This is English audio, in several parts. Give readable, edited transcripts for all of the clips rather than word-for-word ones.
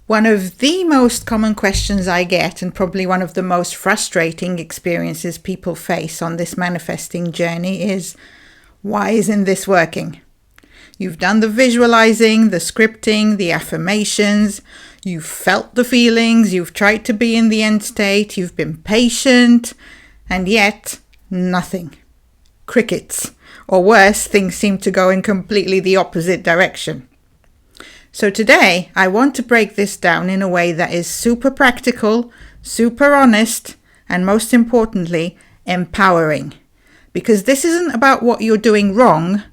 One of the most common questions I get, and probably one of the most frustrating experiences people face on this manifesting journey, is, why isn't this working? You've done the visualizing, the scripting, the affirmations, you've felt the feelings, you've tried to be in the end state, you've been patient, and yet nothing. Crickets. Or worse, things seem to go in completely the opposite direction. So today, I want to break this down in a way that is super practical, super honest, and most importantly, empowering. Because this isn't about what you're doing wrong.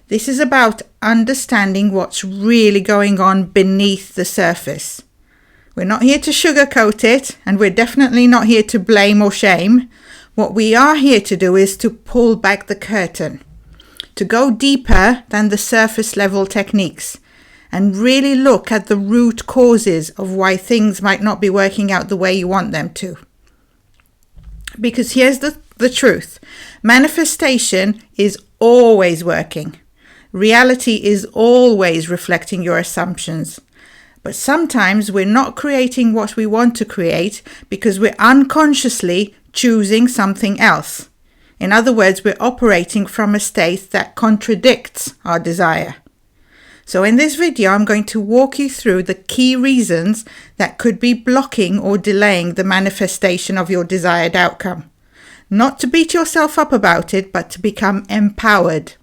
This is about understanding what's really going on beneath the surface. We're not here to sugarcoat it, and we're definitely not here to blame or shame. What we are here to do is to pull back the curtain, to go deeper than the surface level techniques, and really look at the root causes of why things might not be working out the way you want them to. Because here's the truth. Manifestation is always working. Reality is always reflecting your assumptions. But sometimes we're not creating what we want to create because we're unconsciously choosing something else. In other words, we're operating from a state that contradicts our desire. So in this video, I'm going to walk you through the key reasons that could be blocking or delaying the manifestation of your desired outcome. Not to beat yourself up about it, but to become empowered.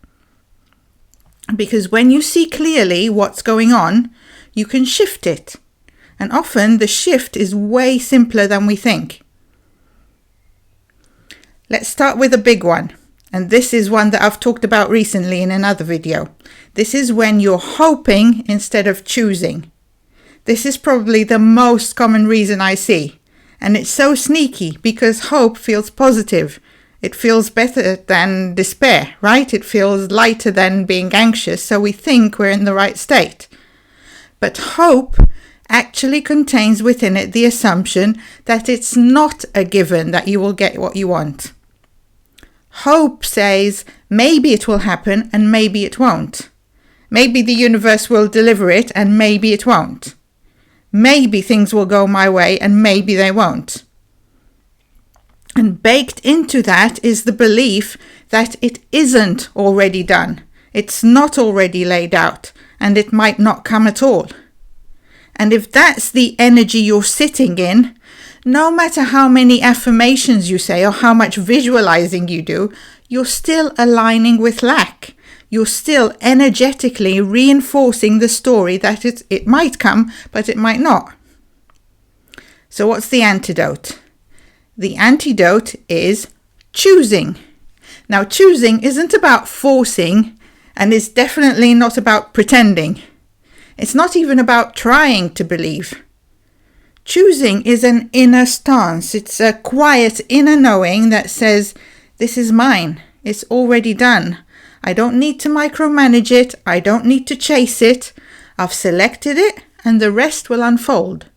Because when you see clearly what's going on, you can shift it. And often the shift is way simpler than we think. Let's start with a big one. And this is one that I've talked about recently in another video. This is when you're hoping instead of choosing. This is probably the most common reason I see. And it's so sneaky because hope feels positive. It feels better than despair, right? It feels lighter than being anxious, so we think we're in the right state. But hope actually contains within it the assumption that it's not a given that you will get what you want. Hope says, maybe it will happen and maybe it won't. Maybe the universe will deliver it and maybe it won't. Maybe things will go my way and maybe they won't. And baked into that is the belief that it isn't already done. It's not already laid out and it might not come at all. And if that's the energy you're sitting in, no matter how many affirmations you say or how much visualizing you do, you're still aligning with lack. You're still energetically reinforcing the story that it might come, but it might not. So what's the antidote? The antidote is choosing. Now, choosing isn't about forcing, and it's definitely not about pretending. It's not even about trying to believe. Choosing is an inner stance. It's a quiet inner knowing that says, this is mine. It's already done. I don't need to micromanage it. I don't need to chase it. I've selected it and the rest will unfold.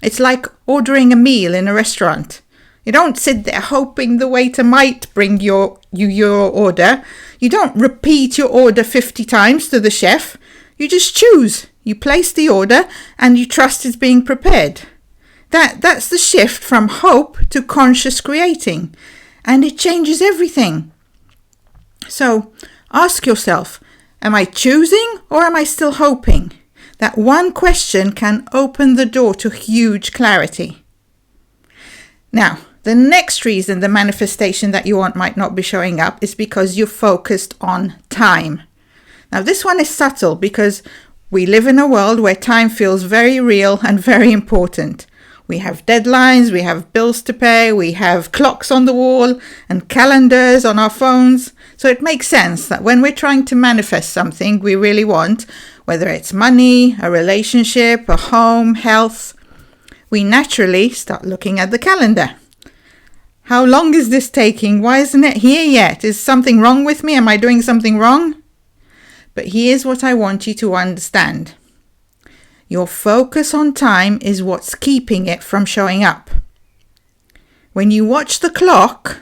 It's like ordering a meal in a restaurant. You don't sit there hoping the waiter might bring your order. You don't repeat your order 50 times to the chef. You just choose. You place the order and you trust it's being prepared. That's the shift from hope to conscious creating. And it changes everything. So ask yourself, am I choosing or am I still hoping? That one question can open the door to huge clarity. Now, the next reason the manifestation that you want might not be showing up is because you're focused on time. Now, this one is subtle because we live in a world where time feels very real and very important. We have deadlines, we have bills to pay, we have clocks on the wall and calendars on our phones. So it makes sense that when we're trying to manifest something we really want, whether it's money, a relationship, a home, health, we naturally start looking at the calendar. How long is this taking? Why isn't it here yet? Is something wrong with me? Am I doing something wrong? But here's what I want you to understand. Your focus on time is what's keeping it from showing up. When you watch the clock,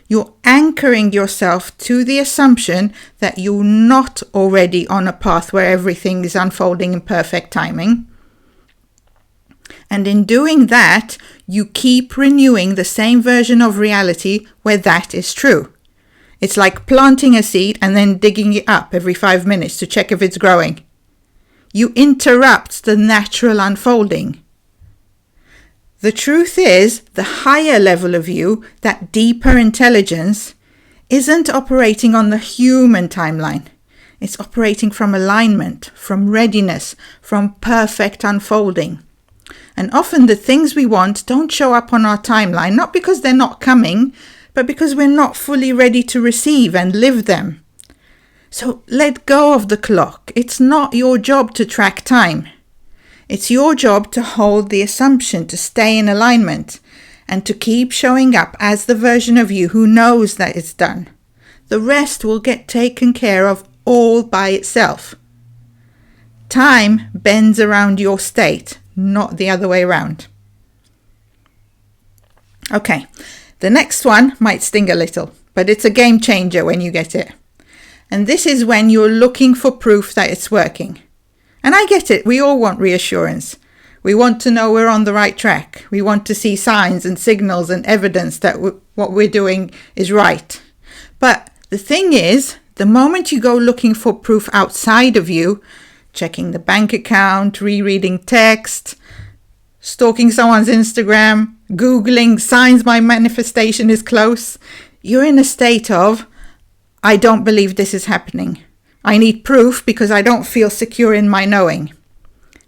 you're anchoring yourself to the assumption that you're not already on a path where everything is unfolding in perfect timing. And in doing that, you keep renewing the same version of reality where that is true. It's like planting a seed and then digging it up every 5 minutes to check if it's growing. You interrupt the natural unfolding. The truth is, the higher level of you, that deeper intelligence, isn't operating on the human timeline. It's operating from alignment, from readiness, from perfect unfolding. And often the things we want don't show up on our timeline, not because they're not coming, but because we're not fully ready to receive and live them. So let go of the clock. It's not your job to track time. It's your job to hold the assumption, to stay in alignment, and to keep showing up as the version of you who knows that it's done. The rest will get taken care of all by itself. Time bends around your state, not the other way around. Okay, the next one might sting a little, but it's a game changer when you get it. And this is when you're looking for proof that it's working. And I get it, we all want reassurance. We want to know we're on the right track. We want to see signs and signals and evidence that what we're doing is right. But the thing is, the moment you go looking for proof outside of you, checking the bank account, rereading text, stalking someone's Instagram, Googling signs my manifestation is close, you're in a state of, I don't believe this is happening. I need proof because I don't feel secure in my knowing.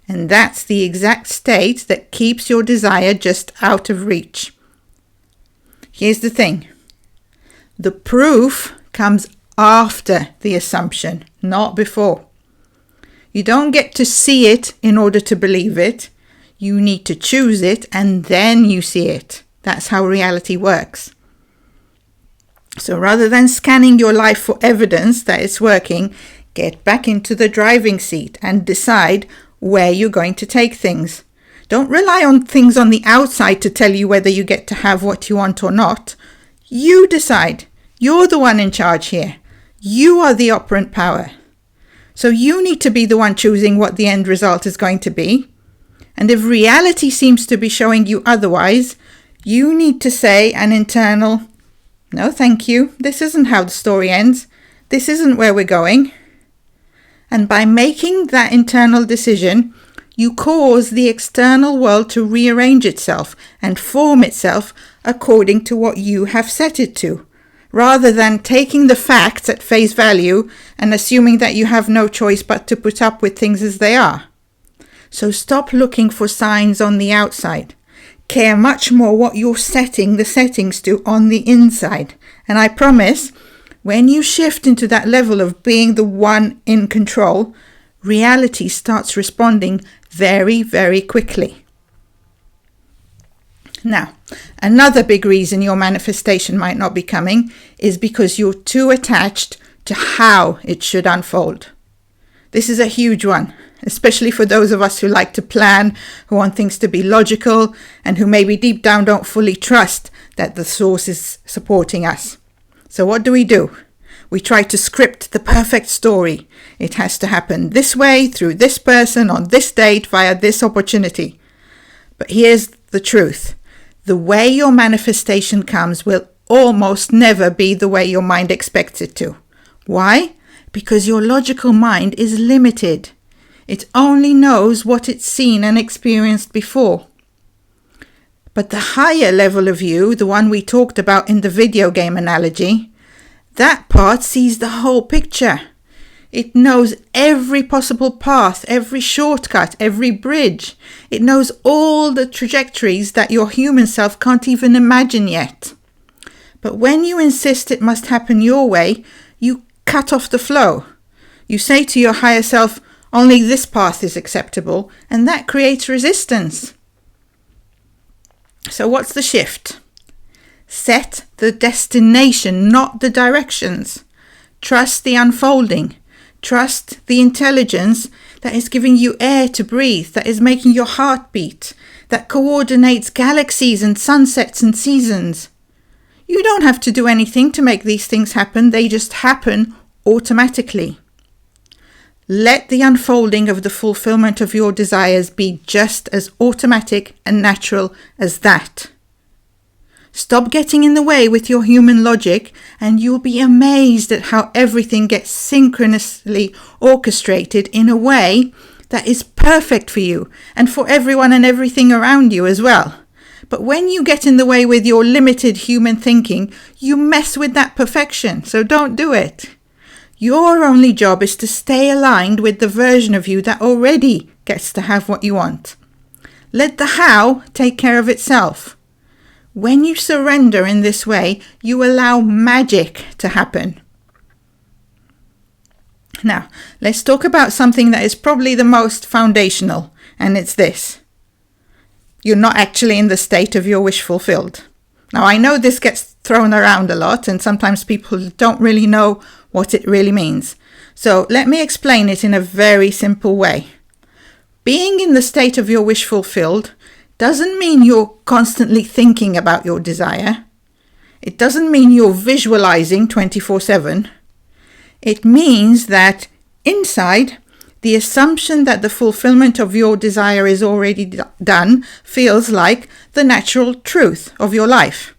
And that's the exact state that keeps your desire just out of reach. Here's the thing. The proof comes after the assumption, not before. You don't get to see it in order to believe it. You need to choose it and then you see it. That's how reality works. So rather than scanning your life for evidence that it's working, get back into the driving seat and decide where you're going to take things. Don't rely on things on the outside to tell you whether you get to have what you want or not. You decide. You're the one in charge here. You are the operant power. So you need to be the one choosing what the end result is going to be. And if reality seems to be showing you otherwise, you need to say an internal, no thank you, this isn't how the story ends. This isn't where we're going. And by making that internal decision, you cause the external world to rearrange itself and form itself according to what you have set it to, rather than taking the facts at face value and assuming that you have no choice but to put up with things as they are. So stop looking for signs on the outside. Care much more what you're setting the settings to on the inside. And I promise, when you shift into that level of being the one in control, reality starts responding very, very quickly. Now, another big reason your manifestation might not be coming is because you're too attached to how it should unfold. This is a huge one, especially for those of us who like to plan, who want things to be logical, and who maybe deep down don't fully trust that the source is supporting us. So what do? We try to script the perfect story. It has to happen this way, through this person, on this date, via this opportunity. But here's the truth. The way your manifestation comes will almost never be the way your mind expects it to. Why? Because your logical mind is limited. It only knows what it's seen and experienced before. But the higher level of you, the one we talked about in the video game analogy, that part sees the whole picture. It knows every possible path, every shortcut, every bridge. It knows all the trajectories that your human self can't even imagine yet. But when you insist it must happen your way, you cut off the flow. You say to your higher self, only this path is acceptable, and that creates resistance. So what's the shift? Set the destination, not the directions. Trust the unfolding. Trust the intelligence that is giving you air to breathe, that is making your heart beat, that coordinates galaxies and sunsets and seasons. You don't have to do anything to make these things happen. They just happen automatically. Let the unfolding of the fulfillment of your desires be just as automatic and natural as that. Stop getting in the way with your human logic, and you'll be amazed at how everything gets synchronously orchestrated in a way that is perfect for you and for everyone and everything around you as well. But when you get in the way with your limited human thinking, you mess with that perfection, so don't do it. Your only job is to stay aligned with the version of you that already gets to have what you want. Let the how take care of itself. When you surrender in this way, you allow magic to happen. Now, let's talk about something that is probably the most foundational, and it's this. You're not actually in the state of your wish fulfilled. Now, I know this gets thrown around a lot, and sometimes people don't really know what it really means. So let me explain it in a very simple way. Being in the state of your wish fulfilled doesn't mean you're constantly thinking about your desire. It doesn't mean you're visualizing 24/7. It means that inside, the assumption that the fulfillment of your desire is already done feels like the natural truth of your life.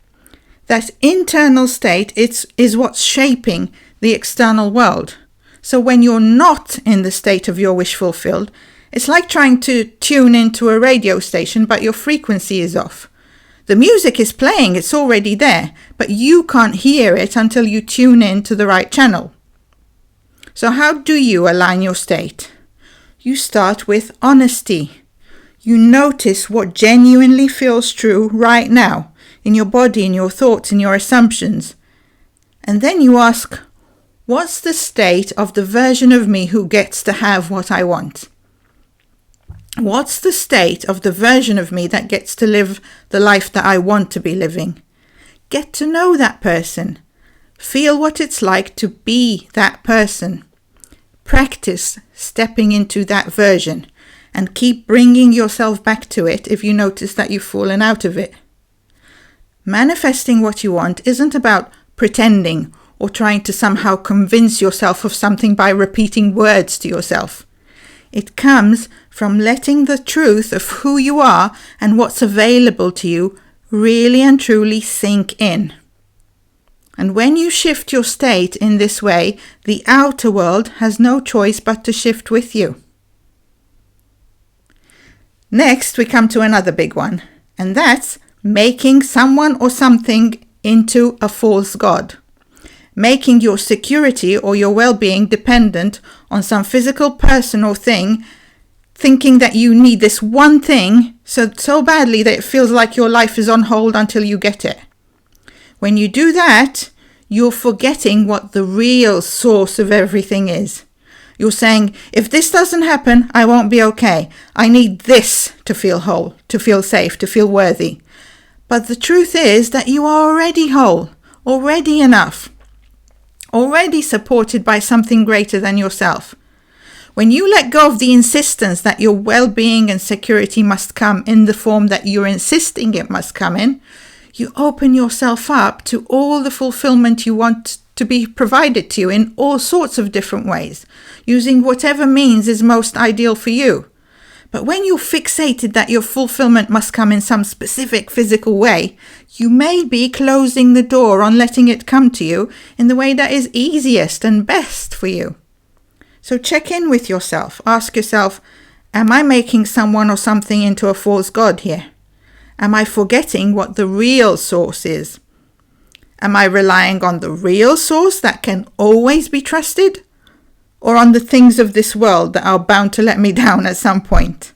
That internal state is what's shaping the external world. So when you're not in the state of your wish fulfilled, it's like trying to tune into a radio station, but your frequency is off. The music is playing, it's already there, but you can't hear it until you tune in to the right channel. So how do you align your state? You start with honesty. You notice what genuinely feels true right now, in your body, in your thoughts, in your assumptions. And then you ask, what's the state of the version of me who gets to have what I want? What's the state of the version of me that gets to live the life that I want to be living? Get to know that person. Feel what it's like to be that person. Practice stepping into that version and keep bringing yourself back to it if you notice that you've fallen out of it. Manifesting what you want isn't about pretending or trying to somehow convince yourself of something by repeating words to yourself. It comes from letting the truth of who you are and what's available to you really and truly sink in. And when you shift your state in this way, the outer world has no choice but to shift with you. Next, we come to another big one, and that's making someone or something into a false god. Making your security or your well-being dependent on some physical person or thing, thinking that you need this one thing so badly that it feels like your life is on hold until you get it. When you do that, you're forgetting what the real source of everything is. You're saying, if this doesn't happen, I won't be okay. I need this to feel whole, to feel safe, to feel worthy. But the truth is that you are already whole, already enough, already supported by something greater than yourself. When you let go of the insistence that your well-being and security must come in the form that you're insisting it must come in, you open yourself up to all the fulfillment you want to be provided to you in all sorts of different ways, using whatever means is most ideal for you. But when you're fixated that your fulfillment must come in some specific physical way, you may be closing the door on letting it come to you in the way that is easiest and best for you. So check in with yourself. Ask yourself, am I making someone or something into a false god here? Am I forgetting what the real source is? Am I relying on the real source that can always be trusted? Or on the things of this world that are bound to let me down at some point?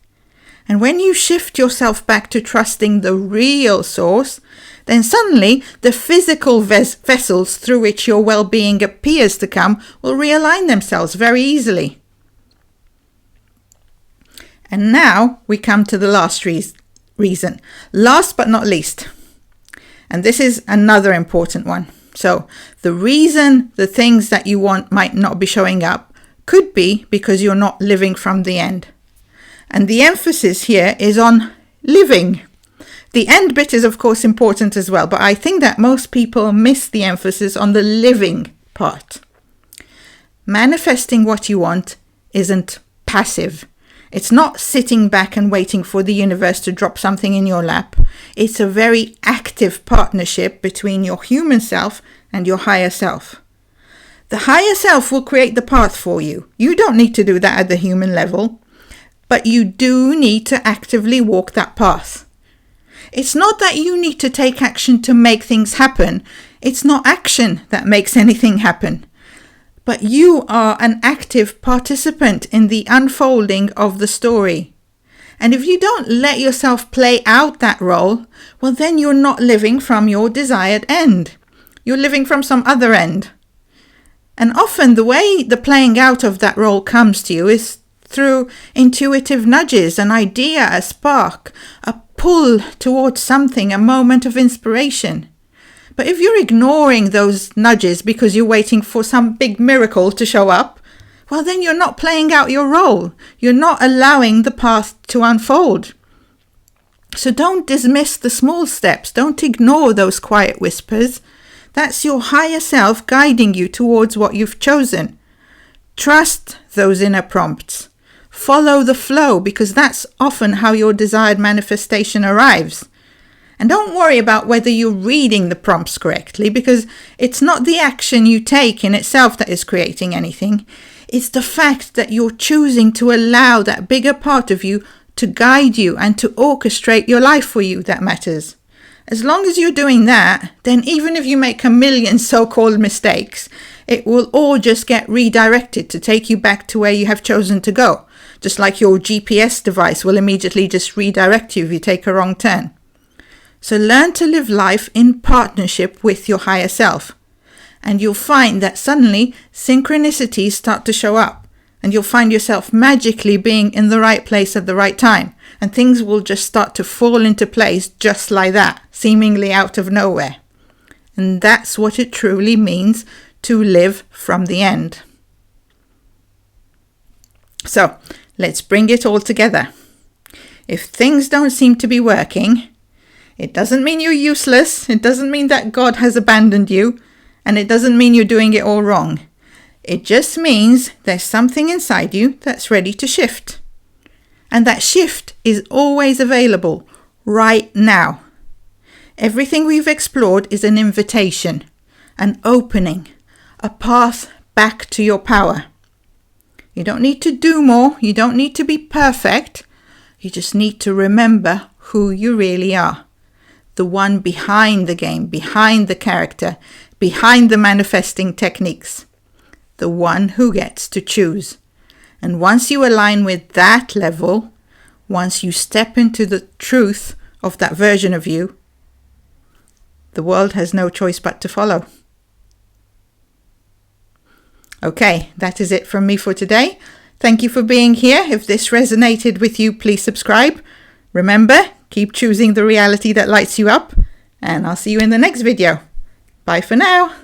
And when you shift yourself back to trusting the real source, then suddenly the physical vessels through which your well-being appears to come will realign themselves very easily. And now we come to the last reason. Last but not least. And this is another important one. So the reason the things that you want might not be showing up could be because you're not living from the end. And the emphasis here is on living. The end bit is of course important as well, but I think that most people miss the emphasis on the living part. Manifesting what you want isn't passive. It's not sitting back and waiting for the universe to drop something in your lap. It's a very active partnership between your human self and your higher self. The higher self will create the path for you. You don't need to do that at the human level, but you do need to actively walk that path. It's not that you need to take action to make things happen. It's not action that makes anything happen. But you are an active participant in the unfolding of the story. And if you don't let yourself play out that role, well, then you're not living from your desired end. You're living from some other end. And often the way the playing out of that role comes to you is through intuitive nudges, an idea, a spark, a pull towards something, a moment of inspiration. But if you're ignoring those nudges because you're waiting for some big miracle to show up, well, then you're not playing out your role. You're not allowing the path to unfold. So don't dismiss the small steps. Don't ignore those quiet whispers. That's your higher self guiding you towards what you've chosen. Trust those inner prompts. Follow the flow, because that's often how your desired manifestation arrives. And don't worry about whether you're reading the prompts correctly, because it's not the action you take in itself that is creating anything. It's the fact that you're choosing to allow that bigger part of you to guide you and to orchestrate your life for you that matters. As long as you're doing that, then even if you make a million so-called mistakes, it will all just get redirected to take you back to where you have chosen to go. Just like your GPS device will immediately just redirect you if you take a wrong turn. So learn to live life in partnership with your higher self. And you'll find that suddenly synchronicities start to show up. And you'll find yourself magically being in the right place at the right time. And things will just start to fall into place just like that, seemingly out of nowhere. And that's what it truly means to live from the end. So let's bring it all together. If things don't seem to be working, it doesn't mean you're useless. It doesn't mean that God has abandoned you. And it doesn't mean you're doing it all wrong. It just means there's something inside you that's ready to shift. And that shift is always available right now. Everything we've explored is an invitation, an opening, a path back to your power. You don't need to do more. You don't need to be perfect. You just need to remember who you really are. The one behind the game, behind the character, behind the manifesting techniques. The one who gets to choose. And once you align with that level, once you step into the truth of that version of you, the world has no choice but to follow. Okay, that is it from me for today. Thank you for being here. If this resonated with you, please subscribe. Remember, keep choosing the reality that lights you up, and I'll see you in the next video. Bye for now.